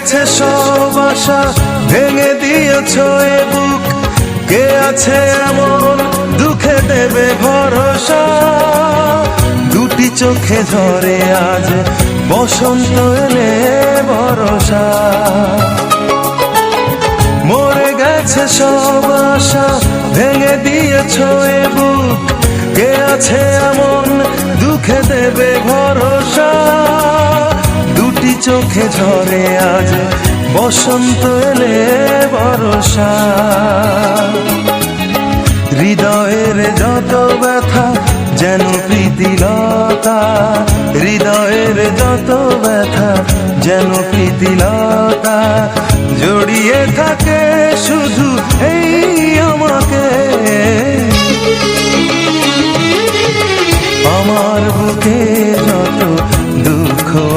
গেছে সব আশা, ভেঙে দিয়েছ এ বুক। কে আছে এমন দুঃখে দেবে ভরসা? দুটি চোখে ঝরে আজ বসন্ত এলে বরষা। মরে গেছে সব আশা, ভেঙে দিয়েছ এ বুক। কে আছে এমন দুঃখে দেবে ভরসা? দুটি চোখে ঝরে আজ বসন্ত এলে বরষা। হৃদয়ের যত ব্যথা যেন প্রীতিলতা, হৃদয়ের যত ব্যথা যেন প্রীতিলতা, জড়িয়ে থাকে শুধু এই আমাকে। আমার বুকে